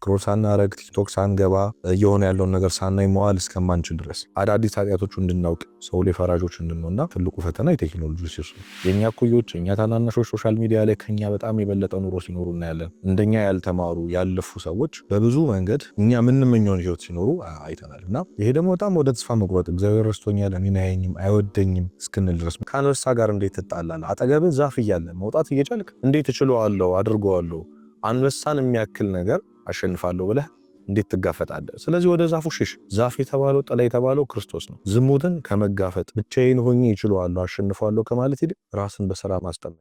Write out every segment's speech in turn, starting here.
ስክሮል ሳናረግ ቲክቶክ ሳንገባ እየሆነ ያለውን ነገር ሳናይ መዋል እስከማንችል ድረስ አዳዲስ ኃጢአቶቹ እንድናውቅ ሰው ላይ ፈራጆች እንድንሆንና ትልቁ ፈተና የቴክኖሎጂ ሱስ ነው። የኛ ኩዮች እኛ ታናናሾች ሶሻል ሚዲያ ላይ ከኛ በጣም የበለጠ ኑሮ ሲኖሩ እናያለን። እንደኛ ያልተማሩ ያለፉ ሰዎች በብዙ መንገድ እኛ የምንመኘውን ህይወት ሲኖሩ አይተናል። እና ይሄ ደግሞ በጣም ወደ ተስፋ መቁረጥ እግዚአብሔር ረስቶኛል፣ እኔን አያየኝም፣ አይወደኝም እስክንል ድረስ ከአንበሳ ጋር እንዴት ትጣላለህ? አጠገብህ ዛፍ እያለ መውጣት እየቻልክ እንዴት እችለዋለሁ አድርገዋለሁ አንበሳን የሚያክል ነገር አሸንፋለሁ ብለህ እንዴት ትጋፈጣለህ? ስለዚህ ወደ ዛፉ ሽሽ። ዛፍ የተባለው ጥላ የተባለው ክርስቶስ ነው። ዝሙትን ከመጋፈጥ ብቻዬን ሆኜ እችለዋለሁ አሸንፋለሁ ከማለት ይልቅ ራስን በሥራ ማስጠመድ።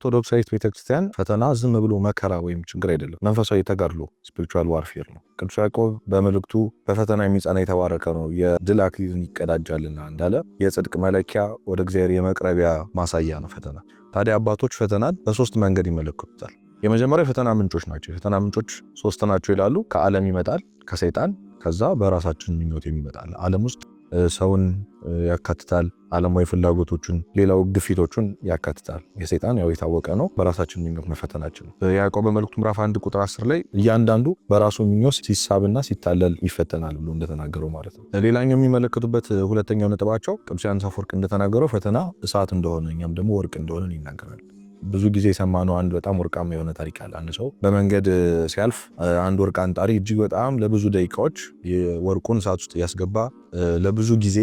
ኦርቶዶክሳዊት ቤተክርስቲያን ፈተና ዝም ብሎ መከራ ወይም ችግር አይደለም፣ መንፈሳዊ ተጋድሎ ስፒሪቹዋል ዋርፌር ነው። ቅዱስ ያዕቆብ በመልእክቱ በፈተና የሚጸና የተባረከ ነው የድል አክሊልን ይቀዳጃልና እንዳለ የጽድቅ መለኪያ ወደ እግዚአብሔር የመቅረቢያ ማሳያ ነው ፈተና። ታዲያ አባቶች ፈተናን በሶስት መንገድ ይመለከቱታል። የመጀመሪያው የፈተና ምንጮች ናቸው። የፈተና ምንጮች ሶስት ናቸው ይላሉ። ከዓለም ይመጣል፣ ከሰይጣን፣ ከዛ በራሳችን ምኞት የሚመጣል። ዓለም ውስጥ ሰውን ያካትታል፣ ዓለማዊ ፍላጎቶችን፣ ሌላው ግፊቶችን ያካትታል። የሰይጣን ያው የታወቀ ነው፣ በራሳችን ምኞት መፈተናችን ነው። ያዕቆብ በመልእክቱ ምዕራፍ 1 ቁጥር 10 ላይ እያንዳንዱ በራሱ ምኞት ሲሳብና ሲታለል ይፈተናል ብሎ እንደተናገረው ማለት ነው። ሌላኛው የሚመለከቱበት ሁለተኛው ነጥባቸው ቅዱስ ዮሐንስ አፈወርቅ እንደተናገረው ፈተና እሳት እንደሆነ እኛም ደግሞ ወርቅ እንደሆነ ይናገራል። ብዙ ጊዜ የሰማነው አንድ በጣም ወርቃማ የሆነ ታሪክ አለ። አንድ ሰው በመንገድ ሲያልፍ አንድ ወርቅ አንጣሪ እጅግ በጣም ለብዙ ደቂቃዎች ወርቁን እሳት ውስጥ ያስገባ ለብዙ ጊዜ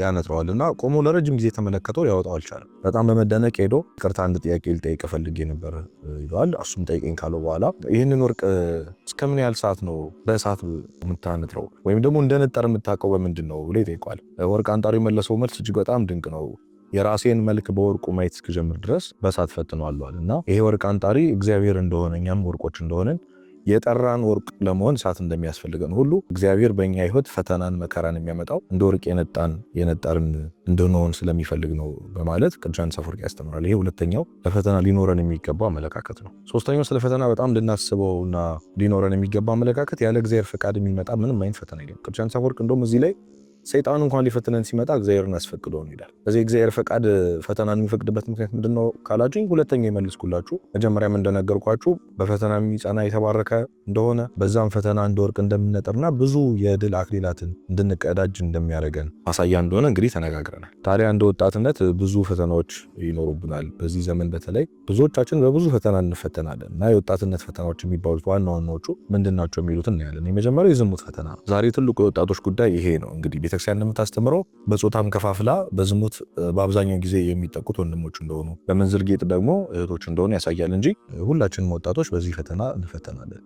ያነጥረዋልና ቆሞ ለረጅም ጊዜ ተመለከተው ያወጣው አልቻለም። በጣም በመደነቅ ሄዶ ይቅርታ አንድ ጥያቄ ልጠይቅ ፈልጌ ነበር ይለዋል። እሱም ጠይቀኝ ካለው በኋላ ይህንን ወርቅ እስከምን ያህል ሰዓት ነው በእሳት የምታነጥረው ወይም ደግሞ እንደነጠር የምታውቀው በምንድን ነው ብሎ ይጠይቀዋል። ወርቅ አንጣሪው የመለሰው መልስ እጅግ በጣም ድንቅ ነው። የራሴን መልክ በወርቁ ማየት እስክጀምር ድረስ በእሳት ፈትነዋለዋል። እና ይሄ ወርቅ አንጣሪ እግዚአብሔር እንደሆነ እኛም ወርቆች እንደሆነን የጠራን ወርቅ ለመሆን እሳት እንደሚያስፈልገን ሁሉ እግዚአብሔር በእኛ ሕይወት ፈተናን መከራን የሚያመጣው እንደ ወርቅ የነጠርን እንድንሆን ስለሚፈልግ ነው በማለት ቅዱስ ዮሐንስ አፈወርቅ ያስተምራል። ይሄ ሁለተኛው ለፈተና ሊኖረን የሚገባው አመለካከት ነው። ሶስተኛው ስለ ፈተና በጣም ልናስበውና ሊኖረን የሚገባው አመለካከት ያለ እግዚአብሔር ፈቃድ የሚመጣ ምንም አይነት ፈተና የለም። ቅዱስ ዮሐንስ አፈወርቅ እንደውም እዚህ ላይ ሰይጣን እንኳን ሊፈትነን ሲመጣ እግዚአብሔርን አስፈቅዶ ነው ይላል። ስለዚህ እግዚአብሔር ፈቃድ ፈተናን የሚፈቅድበት ምክንያት ምንድነው ካላችሁኝ፣ ሁለተኛ ይመልስኩላችሁ። መጀመሪያም እንደነገርኳችሁ በፈተና የሚጸና የተባረከ እንደሆነ በዛም ፈተና እንደ ወርቅ እንደምንነጥርና ብዙ የድል አክሊላትን እንድንቀዳጅ እንደሚያደርገን ማሳያ እንደሆነ እንግዲህ ተነጋግረናል። ታዲያ እንደ ወጣትነት ብዙ ፈተናዎች ይኖሩብናል። በዚህ ዘመን በተለይ ብዙዎቻችን በብዙ ፈተና እንፈተናለን እና የወጣትነት ፈተናዎች የሚባሉት ዋና ዋናዎቹ ምንድናቸው የሚሉትን እናያለን። የመጀመሪያው የዝሙት ፈተና ነው። ዛሬ ትልቁ የወጣቶች ጉዳይ ይሄ ነው። እንግዲህ ቤተክርስቲያን እንደምታስተምረው በጾታም ከፋፍላ በዝሙት በአብዛኛው ጊዜ የሚጠቁት ወንድሞች እንደሆኑ በመንዝር ጌጥ ደግሞ እህቶች እንደሆኑ ያሳያል እንጂ ሁላችንም ወጣቶች በዚህ ፈተና እንፈተናለን።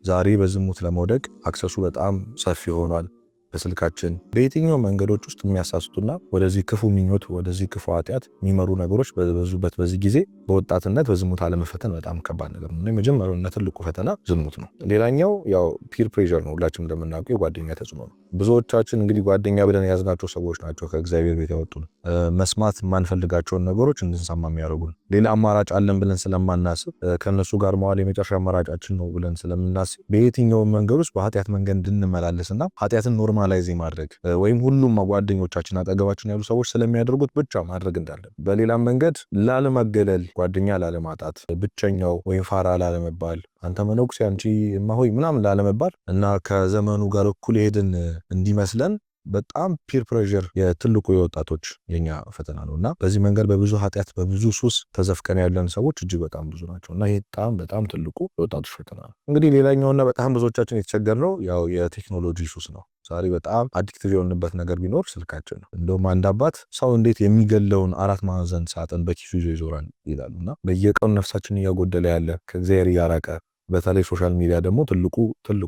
ዛሬ በዝሙት ለመውደቅ አክሰሱ በጣም ሰፊ ሆኗል። በስልካችን በየትኛው መንገዶች ውስጥ የሚያሳስቱና ወደዚህ ክፉ ምኞት ወደዚህ ክፉ ኃጢአት የሚመሩ ነገሮች በዙበት በዚህ ጊዜ በወጣትነት በዝሙት አለመፈተን በጣም ከባድ ነገር ነው። የመጀመሪያው እና ትልቁ ፈተና ዝሙት ነው። ሌላኛው ያው ፒር ፕሬዠር ነው። ሁላችንም እንደምናውቀው የጓደኛ ተጽዕኖ ነው። ብዙዎቻችን እንግዲህ ጓደኛ ብለን የያዝናቸው ሰዎች ናቸው ከእግዚአብሔር ቤት ያወጡን፣ መስማት የማንፈልጋቸውን ነገሮች እንድንሰማ የሚያደርጉን፣ ሌላ አማራጭ አለን ብለን ስለማናስብ ከነሱ ጋር መዋል የመጨረሻ አማራጫችን ነው ብለን ስለምናስብ በየትኛው መንገድ ውስጥ በኃጢአት መንገድ እንድንመላለስና ኃጢአትን ኖርማላይዝ ማድረግ ወይም ሁሉም ጓደኞቻችን አጠገባችን ያሉ ሰዎች ስለሚያደርጉት ብቻ ማድረግ እንዳለን፣ በሌላም መንገድ ላለመገለል፣ ጓደኛ ላለማጣት፣ ብቸኛው ወይም ፋራ ላለመባል፣ አንተ መነኩሴ አንቺ እማሆይ ምናምን ላለመባል እና ከዘመኑ ጋር እኩል ሄድን እንዲመስለን በጣም ፒር ፕሬዠር የትልቁ የወጣቶች የኛ ፈተና ነውና በዚህ መንገድ በብዙ ኃጢአት በብዙ ሱስ ተዘፍቀን ያለን ሰዎች እጅግ በጣም ብዙ ናቸውና ይሄ በጣም ትልቁ የወጣቶች ፈተና ነው። እንግዲህ ሌላኛውና በጣም ብዙዎቻችን የተቸገርነው ያው የቴክኖሎጂ ሱስ ነው። ዛሬ በጣም አዲክቲቭ የሆንበት ነገር ቢኖር ስልካችን ነው። እንደውም አንድ አባት ሰው እንዴት የሚገለውን 4 ማዕዘን ሳጥን በኪሱ ይዞ ይዞራል ይላሉና በየቀኑ ነፍሳችን እያጎደለ ያለ ከእግዚአብሔር እያራቀ በተለይ ሶሻል ሚዲያ ደግሞ ትልቁ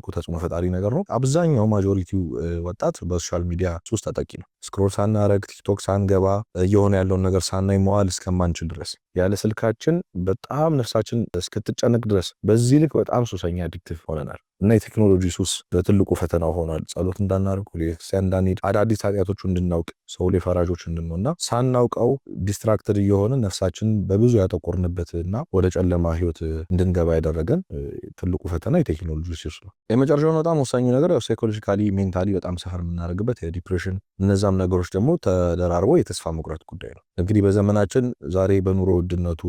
ተጽዕኖ ፈጣሪ ነገር ነው። አብዛኛው ማጆሪቲው ወጣት በሶሻል ሚዲያ ሱስ ተጠቂ ነው። ስክሮል ሳናረግ ቲክቶክ ሳንገባ እየሆነ ያለውን ነገር ሳናይ መዋል እስከማንችል ድረስ ያለ ስልካችን በጣም ነፍሳችን እስክትጨነቅ ድረስ በዚህ ልክ በጣም ሱሰኛ አዲክቲቭ ሆነናል እና የቴክኖሎጂ ሱስ በትልቁ ፈተና ሆኗል። ጸሎት እንዳናርግ፣ ቤተክርስቲያን እንዳንሄድ፣ አዳዲስ ኃጢአቶች እንድናውቅ፣ ሰው ላይ ፈራጆች እንድንሆንና ሳናውቀው ዲስትራክትድ እየሆነ ነፍሳችን በብዙ ያጠቆርንበትና ወደ ጨለማ ህይወት እንድንገባ ያደረገን ትልቁ ፈተና የቴክኖሎጂ ሱስ ነው። የመጨረሻው በጣም ወሳኙ ነገር ያው ሳይኮሎጂካሊ ሜንታሊ በጣም ሰፈር የምናደርግበት የዲፕሬሽን እነዛም ነገሮች ደግሞ ተደራርበው የተስፋ መቁረጥ ጉዳይ ነው። እንግዲህ በዘመናችን ዛሬ በኑሮ ውድነቱ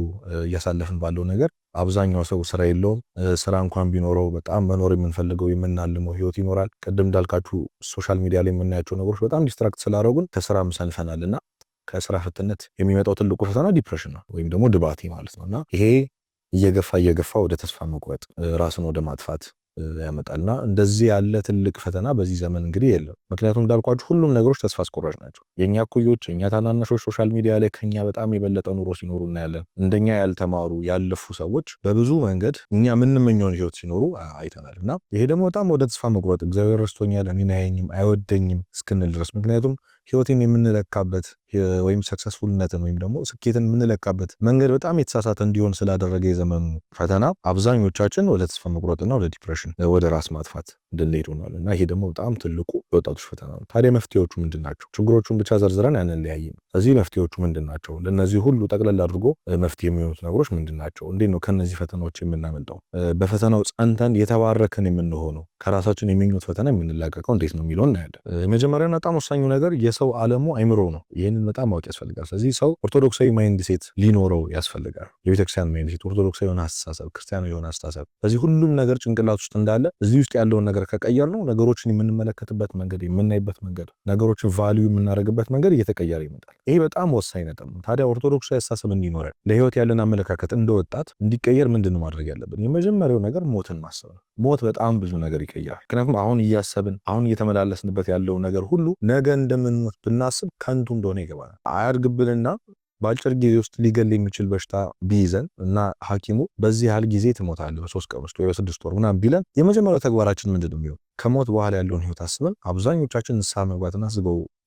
እያሳለፍን ባለው ነገር አብዛኛው ሰው ስራ የለውም። ስራ እንኳን ቢኖረው በጣም መኖር የምንፈልገው የምናልመው ህይወት ይኖራል። ቅድም እንዳልካችሁ ሶሻል ሚዲያ ላይ የምናያቸው ነገሮች በጣም ዲስትራክት ስላደረጉን ከስራም ሰንፈናልና ከስራ ፍትነት የሚመጣው ትልቁ ፈተና ዲፕሬሽን ነው ወይም ደግሞ ድባቴ ማለት ነውና ይሄ እየገፋ ወደ ተስፋ መቁረጥ ራስን ወደ ማጥፋት ያመጣልና እንደዚህ ያለ ትልቅ ፈተና በዚህ ዘመን እንግዲህ የለም። ምክንያቱም እንዳልኳችሁ ሁሉም ነገሮች ተስፋ አስቆራጭ ናቸው። የኛ እኩዮች የኛ ታናናሾች ሶሻል ሚዲያ ላይ ከኛ በጣም የበለጠ ኑሮ ሲኖሩ እናያለን። እንደኛ ያልተማሩ ያለፉ ሰዎች በብዙ መንገድ እኛ የምንመኘውን ህይወት ሲኖሩ አይተናል እና ይሄ ደግሞ በጣም ወደ ተስፋ መቁረጥ እግዚአብሔር ረስቶኛል፣ እኔን አያየኝም፣ አይወደኝም እስክንል ድረስ ምክንያቱም ህይወትን የምንለካበት ወይም ሰክሰስፉልነትን ወይም ደግሞ ስኬትን የምንለካበት መንገድ በጣም የተሳሳተ እንዲሆን ስላደረገ የዘመኑ ፈተና አብዛኞቻችን ወደ ተስፋ መቁረጥና ወደ ዲፕሬሽን ወደ ራስ ማጥፋት እንድንሄድ ሆኗል እና ይሄ ደግሞ በጣም ትልቁ የወጣቶች ፈተና ነው። ታዲያ መፍትሄዎቹ ምንድን ናቸው? ችግሮቹን ብቻ ዘርዝረን አንለያይም። እዚህ መፍትሄዎቹ ምንድን ናቸው? ለነዚህ ሁሉ ጠቅለል አድርጎ መፍትሄ የሚሆኑት ነገሮች ምንድን ናቸው? እንዴት ነው ከነዚህ ፈተናዎች የምናመልጠው? በፈተናው ጸንተን የተባረክን የምንሆነው ከራሳችን የሚኞት ፈተና የምንላቀቀው እንዴት ነው የሚለውን እናያለን። የመጀመሪያው በጣም ወሳኙ ነገር የሰው ዓለሙ አይምሮ ነው። ይህንን በጣም ማወቅ ያስፈልጋል። ስለዚህ ሰው ኦርቶዶክሳዊ ማይንድ ሴት ሊኖረው ያስፈልጋል። የቤተክርስቲያን ማይንድ ሴት፣ ኦርቶዶክሳዊ የሆነ አስተሳሰብ፣ ክርስቲያናዊ የሆነ አስተሳሰብ። ስለዚህ ሁሉም ነገር ጭንቅላት ውስጥ እንዳለ እዚህ ውስጥ ያለውን ነገር ከቀየር ነው ነገሮችን የምንመለከትበት መንገድ፣ የምናይበት መንገድ፣ ነገሮችን ቫልዩ የምናደርግበት መንገድ እየተቀየረ ይመጣል። ይሄ በጣም ወሳኝ ነጥብ ነው። ታዲያ ኦርቶዶክሳዊ አስተሳሰብ እንዲኖረን ለህይወት ያለን አመለካከት እንደወጣት እንዲቀየር ምንድነው ማድረግ ያለብን? የመጀመሪያው ነገር ሞትን ማሰብ ነው። ሞት በጣም ብዙ ነገር ይቀየራል። ምክንያቱም አሁን እያሰብን አሁን እየተመላለስንበት ያለው ነገር ሁሉ ነገ እንደምንሞት ብናስብ ከንቱ እንደሆነ ይገባናል። አያድግብንና በአጭር ጊዜ ውስጥ ሊገል የሚችል በሽታ ቢይዘን እና ሐኪሙ በዚህ ያህል ጊዜ ትሞታለህ በ3 ቀን ውስጥ ወይ በ6 ወር ምናምን ቢለን የመጀመሪያው ተግባራችን ምንድነው የሚሆነው? ከሞት በኋላ ያለውን ህይወት አስበን አብዛኞቻችን ንስሐ መግባትና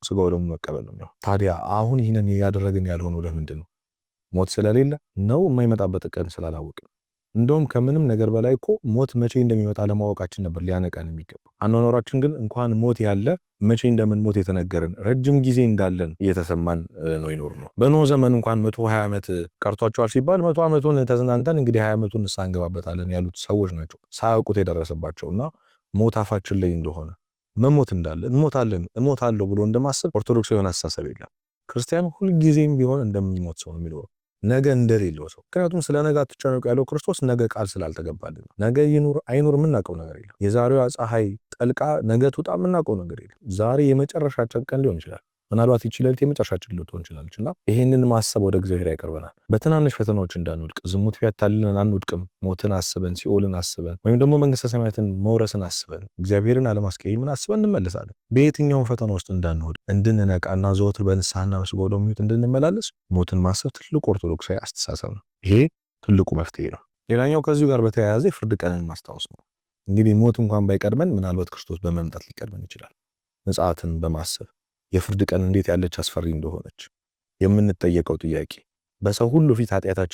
ስጋው ደግሞ መቀበል ነው። ታዲያ አሁን ይህንን ያደረግን ያልሆነው ለምንድን ነው? ሞት ስለሌለ ነው? የማይመጣበት ቀን ስላላወቅን? እንደውም ከምንም ነገር በላይ እኮ ሞት መቼ እንደሚመጣ ለማወቃችን ነበር ሊያነቃን የሚገባው። አኗኗራችን ግን እንኳን ሞት ያለ መቼ እንደምንሞት የተነገረን ረጅም ጊዜ እንዳለን እየተሰማን ነው ይኖር ነው። በኖህ ዘመን እንኳን 120 ዓመት ቀርቷቸዋል ሲባል 100 ዓመቱን ተዝናንተን እንግዲህ 20 ዓመቱን ንስሐ እንገባበታለን ያሉት ሰዎች ናቸው ሳያውቁት የደረሰባቸውና ሞት አፋችን ላይ እንደሆነ መሞት እንዳለ እሞታለሁ ብሎ እንደማሰብ ኦርቶዶክስ የሆነ አስተሳሰብ የለም። ክርስቲያን ሁልጊዜም ቢሆን እንደሚሞት ሰው ነው የሚኖረው፣ ነገ እንደሌለው ሰው። ምክንያቱም ስለ ነገ አትጨነቁ ያለው ክርስቶስ ነገ ቃል ስላልተገባልን ነው። ነገ ይኑር አይኑር የምናውቀው ነገር የለም። የዛሬዋ ፀሐይ ጠልቃ ነገ ትውጣ የምናውቀው ነገር የለም። ዛሬ የመጨረሻችን ቀን ሊሆን ይችላል። ምናልባት ይችላል የመጨረሻችን ልትሆን ይችላልች እና ይሄንን ማሰብ ወደ እግዚአብሔር ያቀርበናል። በትናንሽ ፈተናዎች እንዳንወድቅ፣ ዝሙት ቢያታልለን አንወድቅም። ሞትን አስበን፣ ሲኦልን አስበን፣ ወይም ደግሞ መንግስተ ሰማያትን መውረስን አስበን፣ እግዚአብሔርን አለማስቀየምን አስበን እንመለሳለን። በየትኛውም ፈተና ውስጥ እንዳንወድቅ እንድንነቃና ዘወትር በንስሐና በስጋው ደሙ እንድንመላለስ ሞትን ማሰብ ትልቁ ኦርቶዶክሳዊ አስተሳሰብ ነው። ይሄ ትልቁ መፍትሄ ነው። ሌላኛው ከዚሁ ጋር በተያያዘ የፍርድ ቀንን ማስታወስ ነው። እንግዲህ ሞት እንኳን ባይቀድመን ምናልባት ክርስቶስ በመምጣት ሊቀድመን ይችላል። ምጽአትን በማሰብ የፍርድ ቀን እንዴት ያለች አስፈሪ እንደሆነች የምንጠየቀው ጥያቄ በሰው ሁሉ ፊት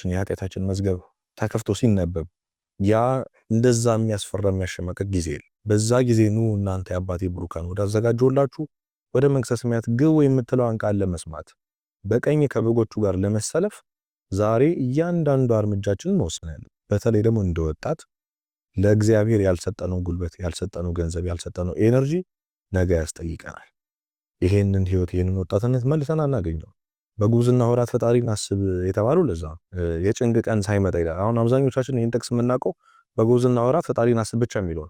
የኃጢአታችን መዝገብ ተከፍቶ ሲነበብ ያ እንደዛ የሚያስፈራ የሚያሸማቀቅ ጊዜ የለም። በዛ ጊዜ ኑ እናንተ የአባቴ ብሩካን ወዳዘጋጀሁላችሁ ወደ መንግሥተ ሰማያት ግቡ የምትለውን ቃል ለመስማት በቀኝ ከበጎቹ ጋር ለመሰለፍ ዛሬ እያንዳንዱ እርምጃችንን መወሰን ያለ በተለይ ደግሞ እንደወጣት ለእግዚአብሔር ያልሰጠነው ጉልበት፣ ያልሰጠነው ገንዘብ፣ ያልሰጠነው ኤነርጂ ነገ ያስጠይቀናል። ይሄንን ህይወት ይሄንን ወጣትነት መልሰን አናገኘው። በጉብዝና ወራት ፈጣሪን አስብ የተባለው ለዛ የጭንቅ ቀን ሳይመጣ ይላል። አሁን አብዛኞቻችን ይሄን ጥቅስ የምናውቀው በጉብዝና ወራት ፈጣሪን አስብ ብቻ የሚለው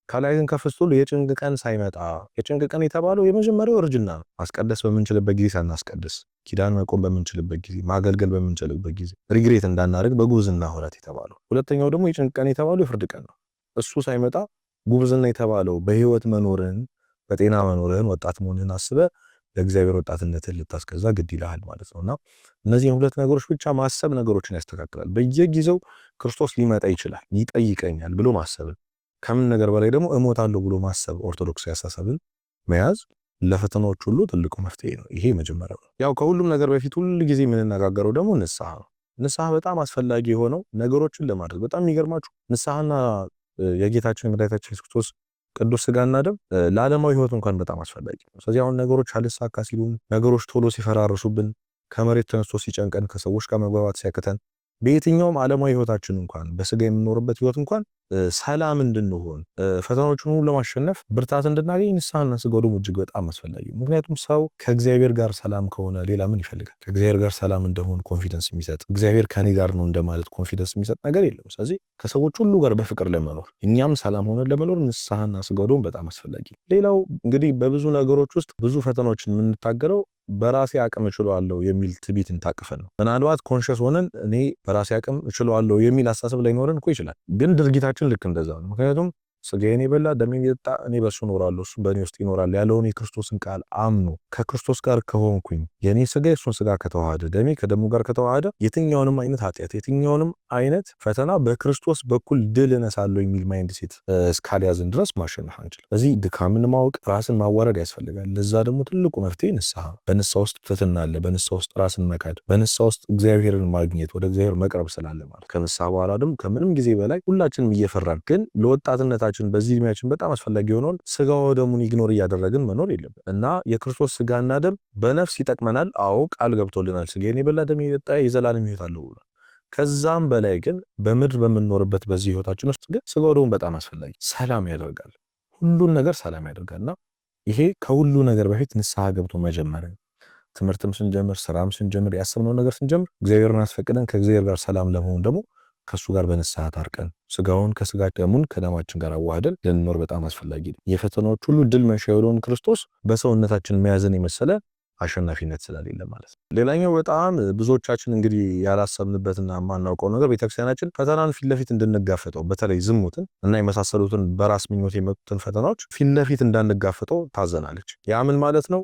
ከላይ ግን ከፍስቱ የጭንቅ ቀን ሳይመጣ የጭንቅ ቀን የተባለው የመጀመሪያው እርጅና ነው። ማስቀደስ በምንችልበት ጊዜ ሳናስቀድስ፣ ኪዳን መቆም በምንችልበት ጊዜ፣ ማገልገል በምንችልበት ጊዜ ሪግሬት እንዳናደርግ በጉብዝና ወራት የተባለው። ሁለተኛው ደግሞ የጭንቅ ቀን የተባለው የፍርድ ቀን ነው። እሱ ሳይመጣ ጉብዝና የተባለው በህይወት መኖርን በጤና መኖርህን ወጣት መሆንህን አስበ ለእግዚአብሔር ወጣትነትን ልታስገዛ ግድ ይልሃል ማለት ነውና እነዚህን ሁለት ነገሮች ብቻ ማሰብ ነገሮችን ያስተካክላል። በየጊዜው ክርስቶስ ሊመጣ ይችላል ይጠይቀኛል ብሎ ማሰብን ከምን ነገር በላይ ደግሞ እሞታለሁ ብሎ ማሰብ ኦርቶዶክስ ያሳሰብን መያዝ ለፈተናዎች ሁሉ ትልቁ መፍትሄ ነው። ይሄ መጀመሪያው ነው። ያው ከሁሉም ነገር በፊት ሁሉ ጊዜ የምንነጋገረው ደግሞ ንስሐ ነው። ንስሐ በጣም አስፈላጊ የሆነው ነገሮችን ለማድረግ በጣም የሚገርማችሁ ንስሐና የጌታችን የመድኃኒታችን ኢየሱስ ክርስቶስ ቅዱስ ስጋና ደም ለዓለማዊ ህይወት እንኳን በጣም አስፈላጊ ነው። ስለዚህ አሁን ነገሮች አልሳካ ሲሉን፣ ነገሮች ቶሎ ሲፈራርሱብን፣ ከመሬት ተነስቶ ሲጨንቀን፣ ከሰዎች ጋር መግባባት ሲያቅተን፣ በየትኛውም ዓለማዊ ህይወታችን እንኳን በስጋ የምንኖርበት ህይወት እንኳን ሰላም እንድንሆን ፈተናዎችን ሁሉ ለማሸነፍ ብርታት እንድናገኝ ንስሐና ስጋው ደግሞ እጅግ በጣም አስፈላጊ ነው። ምክንያቱም ሰው ከእግዚአብሔር ጋር ሰላም ከሆነ ሌላ ምን ይፈልጋል? ከእግዚአብሔር ጋር ሰላም እንደሆን ኮንፊደንስ የሚሰጥ እግዚአብሔር ከኔ ጋር ነው እንደማለት ኮንፊደንስ የሚሰጥ ነገር የለም። ስለዚህ ከሰዎች ሁሉ ጋር በፍቅር ለመኖር እኛም ሰላም ሆነን ለመኖር ንስሐና ስጋው ደግሞ በጣም አስፈላጊ ነው። ሌላው እንግዲህ በብዙ ነገሮች ውስጥ ብዙ ፈተናዎችን የምንታገለው በራሴ አቅም እችላለሁ የሚል ትዕቢትን ታቅፈን ነው። ምናልባት ኮንሽስ ሆነን እኔ በራሴ አቅም እችላለሁ የሚል አስተሳሰብ ላይኖረን እኮ ይችላል፣ ግን ድርጊታችን ልክ እንደዛ ነው። ምክንያቱም ስጋዬን የበላ ደሜን የጠጣ እኔ በሱ እኖራለሁ እሱ በእኔ ውስጥ ይኖራል ያለውን የክርስቶስን ቃል አምኖ ከክርስቶስ ጋር ከሆንኩኝ የኔ ስጋ የሱን ስጋ ከተዋሃደ ደሜ ከደሙ ጋር ከተዋሃደ የትኛውንም አይነት ኃጢአት የትኛውንም አይነት ፈተና በክርስቶስ በኩል ድል እነሳለሁ የሚል ማይንድ ሴት እስካልያዝን ድረስ ማሸነፍ አንችልም። ስለዚህ ድካምን ማወቅ ራስን ማዋረድ ያስፈልጋል። ለዛ ደግሞ ትልቁ መፍትሄ ንስሐ። በንስሐ ውስጥ ትሕትና አለ፣ በንስሐ ውስጥ ራስን መካድ፣ በንስሐ ውስጥ እግዚአብሔርን ማግኘት፣ ወደ እግዚአብሔር መቅረብ ስላለ ማለት ከንስሐ በኋላ ደግሞ ከምንም ጊዜ በላይ ሁላችንም እየፈራን ግን ለወጣትነት በዚህ እድሜያችን በጣም አስፈላጊ የሆነውን ስጋው ደሙን ኢግኖር እያደረግን መኖር የለብን እና የክርስቶስ ስጋና ደም በነፍስ ይጠቅመናል። አዎ ቃል ገብቶልናል። ስጋዬን የበላ ደሜን የጠጣ የዘላለም ሕይወት አለው ብሏል። ከዛም በላይ ግን በምድር በምንኖርበት በዚህ ሕይወታችን ውስጥ ግን ስጋው ደሙ በጣም አስፈላጊ ሰላም ያደርጋል፣ ሁሉን ነገር ሰላም ያደርጋልና ይሄ ከሁሉ ነገር በፊት ንስሐ ገብቶ መጀመር፣ ትምህርትም ስንጀምር ስራም ስንጀምር ያሰብነው ነገር ስንጀምር እግዚአብሔርን አስፈቅደን ከእግዚአብሔር ጋር ሰላም ለመሆን ደግሞ ከሱ ጋር በንስሐ ታርቀን ስጋውን ከስጋ ደሙን ከደማችን ጋር አዋህደን ልንኖር በጣም አስፈላጊ ነው። የፈተናዎች ሁሉ ድል መንሻ የሆነውን ክርስቶስ በሰውነታችን መያዝን የመሰለ አሸናፊነት ስለሌለ ማለት ነው። ሌላኛው በጣም ብዙዎቻችን እንግዲህ ያላሰብንበትና የማናውቀው ነገር ቤተክርስቲያናችን ፈተናን ፊት ለፊት እንድንጋፈጠው በተለይ ዝሙትን እና የመሳሰሉትን በራስ ምኞት የመጡትን ፈተናዎች ፊት ለፊት እንዳንጋፈጠው ታዘናለች። ያ ምን ማለት ነው?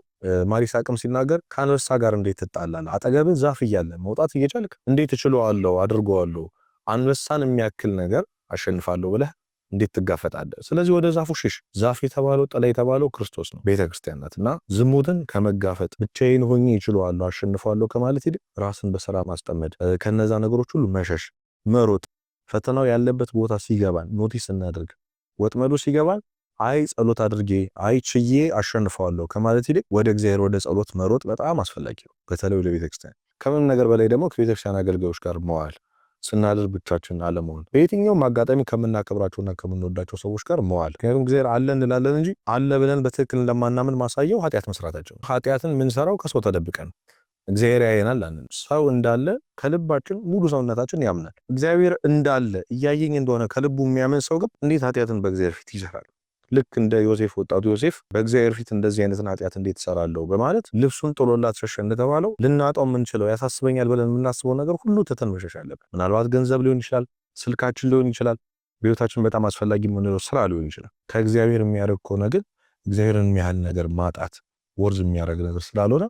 ማሪሳቅም ሲናገር ከአንበሳ ጋር እንዴት ትጣላለህ? አጠገብህ ዛፍ እያለ መውጣት እየቻልክ እንዴት እችለዋለሁ አድርገዋለሁ አንበሳን የሚያክል ነገር አሸንፋለሁ ብለህ እንዴት ትጋፈጣለህ? ስለዚህ ወደ ዛፉ ሽሽ። ዛፍ የተባለው ጥላ የተባለው ክርስቶስ ነው፣ ቤተክርስቲያን ናትና ዝሙትን ከመጋፈጥ ብቻዬን ሆኜ እችለዋለሁ አሸንፋለሁ ከማለት ይልቅ ራስን በስራ ማስጠመድ፣ ከነዛ ነገሮች ሁሉ መሸሽ፣ መሮጥ፣ ፈተናው ያለበት ቦታ ሲገባን ኖቲስ እናድርግ። ወጥመዱ ሲገባን አይ ጸሎት አድርጌ አይ ችዬ አሸንፋለሁ ከማለት ይልቅ ወደ እግዚአብሔር ወደ ጸሎት መሮጥ በጣም አስፈላጊ ነው፣ በተለይ ወደ ቤተክርስቲያን። ከምንም ነገር በላይ ደግሞ ከቤተክርስቲያን አገልጋዮች ጋር መዋል ስናደርግ ብቻችን አለመሆን፣ በየትኛውም አጋጣሚ ከምናከብራቸውና ከምንወዳቸው ሰዎች ጋር መዋል። ምክንያቱም እግዚአብሔር አለ እንላለን እንጂ አለ ብለን በትክክል እንደማናምን ማሳየው ኃጢአት መስራታቸው። ኃጢአትን የምንሰራው ከሰው ተደብቀን እግዚአብሔር ያየናል አንል። ሰው እንዳለ ከልባችን ሙሉ ሰውነታችን ያምናል። እግዚአብሔር እንዳለ እያየኝ እንደሆነ ከልቡ የሚያምን ሰው ግን እንዴት ኃጢአትን በእግዚአብሔር ፊት ይሰራል? ልክ እንደ ዮሴፍ ወጣቱ ዮሴፍ በእግዚአብሔር ፊት እንደዚህ አይነትን ኃጢአት እንዴት እሰራለሁ በማለት ልብሱን ጥሎላት ሸሸ እንደተባለው ልናጣው የምንችለው ያሳስበኛል ብለን የምናስበው ነገር ሁሉ ትተን መሸሽ አለብን። ምናልባት ገንዘብ ሊሆን ይችላል፣ ስልካችን ሊሆን ይችላል፣ በሕይወታችን በጣም አስፈላጊ የምንለው ስራ ሊሆን ይችላል። ከእግዚአብሔር የሚያደርግ ከሆነ ግን እግዚአብሔርን የሚያህል ነገር ማጣት ወርዝ የሚያደርግ ነገር ስላልሆነ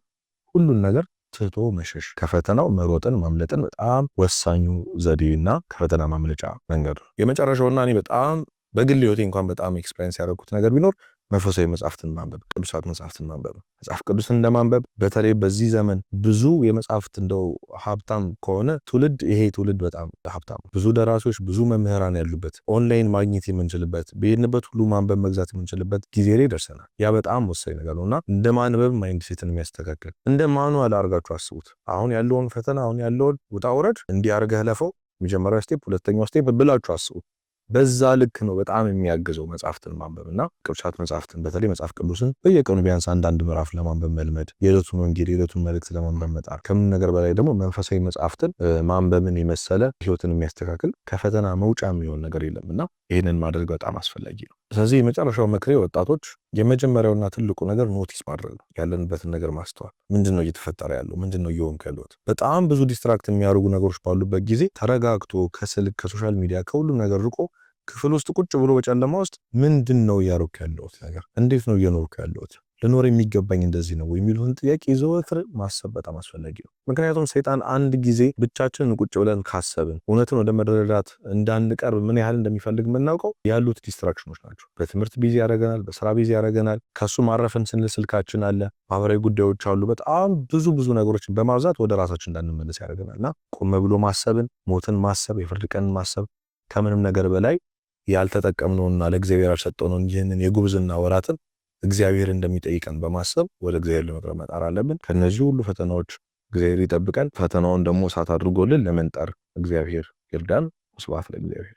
ሁሉን ነገር ትቶ መሸሽ ከፈተናው መሮጥን ማምለጥን በጣም ወሳኙ ዘዴና ከፈተና ማምለጫ መንገዱ የመጨረሻውና እኔ በጣም በግል ህይወቴ እንኳን በጣም ኤክስፒሪየንስ ያደረኩት ነገር ቢኖር መንፈሳዊ መጽሐፍትን ማንበብ፣ ቅዱሳት መጽሐፍትን ማንበብ። መጽሐፍ ቅዱስን እንደማንበብ በተለይ በዚህ ዘመን ብዙ የመጽሐፍት እንደው ሀብታም ከሆነ ትውልድ ይሄ ትውልድ በጣም ሀብታም፣ ብዙ ደራሲዎች ብዙ መምህራን ያሉበት ኦንላይን ማግኘት የምንችልበት በሄድንበት ሁሉ ማንበብ መግዛት የምንችልበት ጊዜ ላይ ደርሰናል። ያ በጣም ወሳኝ ነገር ነውና እንደ ማንበብ ማይንድ ሴትን የሚያስተካክል እንደ ማኑዋል አድርጋችሁ አስቡት። አሁን ያለውን ፈተና አሁን ያለውን ውጣ ውረድ እንዲህ አድርገህ ለፈው የመጀመሪያው ስቴፕ ሁለተኛው ስቴፕ ብላችሁ አስቡት። በዛ ልክ ነው በጣም የሚያግዘው መጽሐፍትን ማንበብና ቅዱሳት መጽሐፍትን በተለይ መጽሐፍ ቅዱስን በየቀኑ ቢያንስ አንዳንድ ምዕራፍ ለማንበብ መልመድ፣ የዕለቱን ወንጌል የዕለቱን መልእክት ለማንበብ መጣር። ከምን ነገር በላይ ደግሞ መንፈሳዊ መጽሐፍትን ማንበብን የመሰለ ህይወትን የሚያስተካክል ከፈተና መውጫ የሚሆን ነገር የለምና ይህንን ማድረግ በጣም አስፈላጊ ነው። ስለዚህ የመጨረሻው ምክሬ ወጣቶች የመጀመሪያውና ትልቁ ነገር ኖቲስ ማድረግ ነው። ያለንበትን ነገር ማስተዋል። ምንድነው እየተፈጠረ ያለው? ምንድነው እየሆንኩ ያለሁት? በጣም ብዙ ዲስትራክት የሚያደርጉ ነገሮች ባሉበት ጊዜ ተረጋግቶ ከስልክ ከሶሻል ሚዲያ ከሁሉም ነገር ርቆ ክፍል ውስጥ ቁጭ ብሎ በጨለማ ውስጥ ምንድነው እያደረኩ ያለሁት ነገር? እንዴት ነው እየኖርኩ ያለሁት? ልኖር የሚገባኝ እንደዚህ ነው የሚሉትን ጥያቄ ዘወትር ማሰብ በጣም አስፈላጊ ነው። ምክንያቱም ሰይጣን አንድ ጊዜ ብቻችንን ቁጭ ብለን ካሰብን እውነትን ወደ መረዳት እንዳንቀርብ ምን ያህል እንደሚፈልግ የምናውቀው ያሉት ዲስትራክሽኖች ናቸው። በትምህርት ቢዚ ያደረገናል፣ በስራ ቢዚ ያደረገናል። ከሱ ማረፍን ስንል ስልካችን አለ፣ ማህበራዊ ጉዳዮች አሉ። በጣም ብዙ ነገሮችን በማብዛት ወደ ራሳችን እንዳንመለስ ያደረገናልና ቆም ብሎ ማሰብን፣ ሞትን ማሰብ፣ የፍርድ ቀንን ማሰብ ከምንም ነገር በላይ ያልተጠቀምነውና ለእግዚአብሔር ያልሰጠነውን ይህንን የጉብዝና ወራትን እግዚአብሔር እንደሚጠይቀን በማሰብ ወደ እግዚአብሔር ለመቅረብ መጣር አለብን። ከነዚህ ሁሉ ፈተናዎች እግዚአብሔር ይጠብቀን። ፈተናውን ደግሞ እሳት አድርጎልን ለመንጠር እግዚአብሔር ይርዳን። ስብሐት ለእግዚአብሔር።